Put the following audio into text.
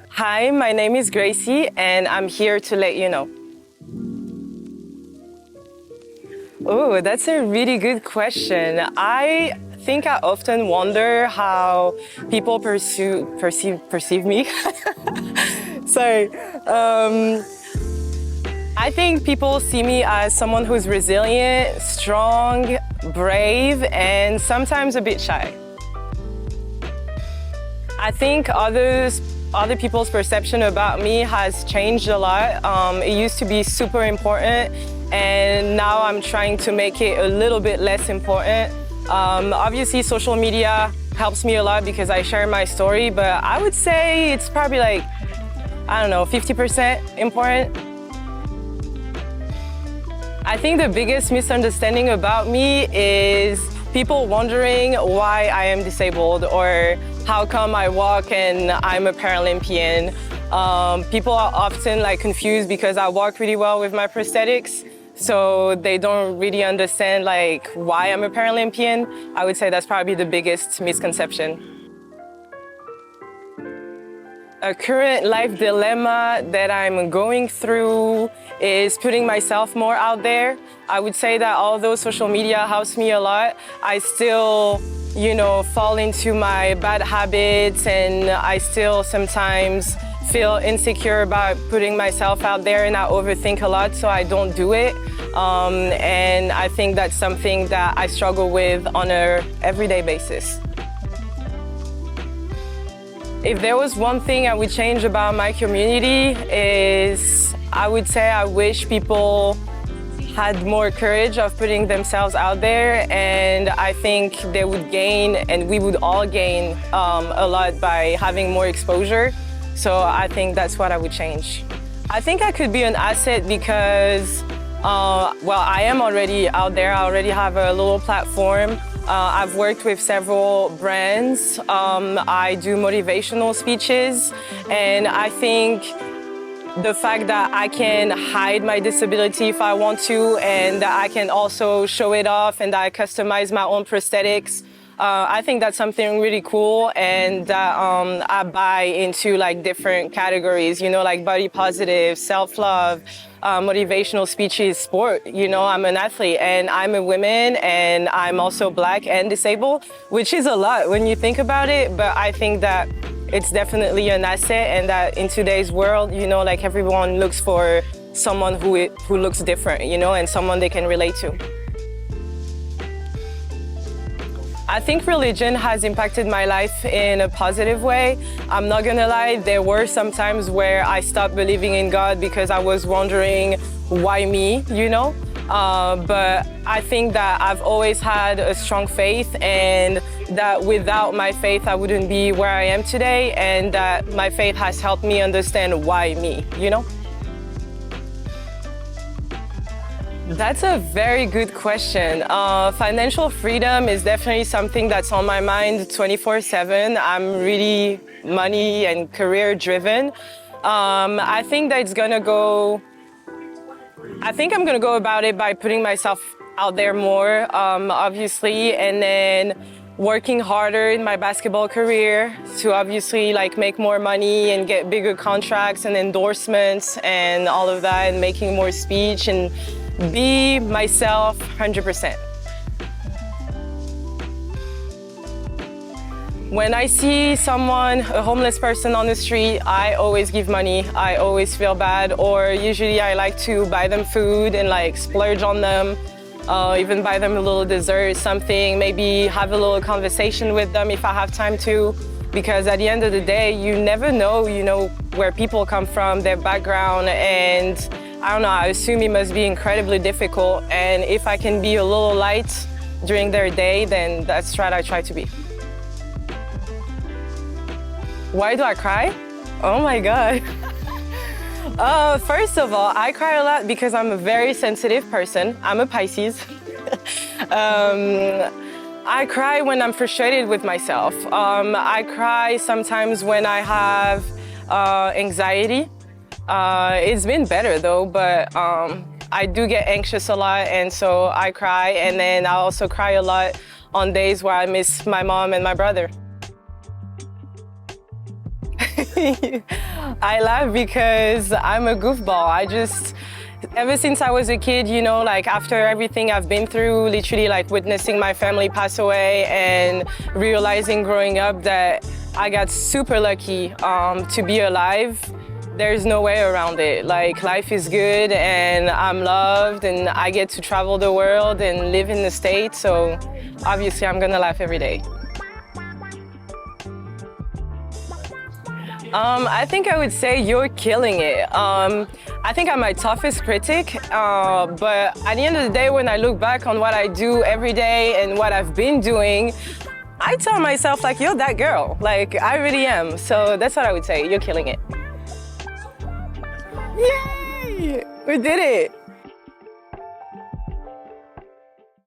Hi, my name is Gracie, and I'm here to let you know. Oh, that's a really good question. I think I often wonder how people perceive me. Sorry. I think people see me as someone who's resilient, strong, brave, and sometimes a bit shy. I think other people's perception about me has changed a lot. It used to be super important, and now I'm trying to make it a little bit less important. Obviously, social media helps me a lot because I share my story, but I would say it's probably like, I don't know, 50% important. I think the biggest misunderstanding about me is people wondering why I am disabled or how come I walk and I'm a Paralympian. People are often confused because I walk really well with my prosthetics, so they don't really understand why I'm a Paralympian. I would say that's probably the biggest misconception. A current life dilemma that I'm going through is putting myself more out there. I would say that although social media helps me a lot, I still, fall into my bad habits, and I still sometimes feel insecure about putting myself out there, and I overthink a lot, so I don't do it. And I think that's something that I struggle with on an everyday basis. If there was one thing I would change about my community is I would say I wish people had more courage of putting themselves out there, and I think they would gain, and we would all gain a lot by having more exposure. So I think that's what I would change. I think I could be an asset because, I am already out there. I already have a little platform. I've worked with several brands. I do motivational speeches, and I think the fact that I can hide my disability if I want to, and that I can also show it off, and that I customize my own prosthetics, I think that's something really cool, and that I buy into different categories, like body positive, self-love, motivational speeches, sport. I'm an athlete and I'm a woman, and I'm also Black and disabled, which is a lot when you think about it, but I think that it's definitely an asset, and that in today's world, everyone looks for someone who looks different, and someone they can relate to. I think religion has impacted my life in a positive way. I'm not gonna lie, there were some times where I stopped believing in God because I was wondering why me, But I think that I've always had a strong faith, and that without my faith, I wouldn't be where I am today, and that my faith has helped me understand why me, That's a very good question. Financial freedom is definitely something that's on my mind 24/7. I'm really money and career driven. I think that I'm gonna go about it by putting myself out there more, obviously, and then working harder in my basketball career to obviously make more money and get bigger contracts and endorsements and all of that, and making more speech and be myself 100%. When I see someone, a homeless person on the street, I always give money. I always feel bad, or usually I like to buy them food and splurge on them, even buy them a little dessert, something, maybe have a little conversation with them if I have time to, because at the end of the day, you never know, where people come from, their background, and I don't know, I assume it must be incredibly difficult, and if I can be a little light during their day, then that's what I try to be. Why do I cry? Oh my God. First of all, I cry a lot because I'm a very sensitive person. I'm a Pisces. I cry when I'm frustrated with myself. I cry sometimes when I have anxiety. It's been better though, but I do get anxious a lot, and so I cry, and then I also cry a lot on days where I miss my mom and my brother. I laugh because I'm a goofball. Ever since I was a kid, you know, like after everything I've been through, literally like witnessing my family pass away and realizing growing up that I got super lucky to be alive. There's no way around it. Like, life is good and I'm loved and I get to travel the world and live in the States, so obviously I'm gonna laugh every day. I think I would say you're killing it. I think I'm my toughest critic, but at the end of the day, when I look back on what I do every day and what I've been doing, I tell myself like, you're that girl. Like, I really am. So that's what I would say, you're killing it. Yay! We did it!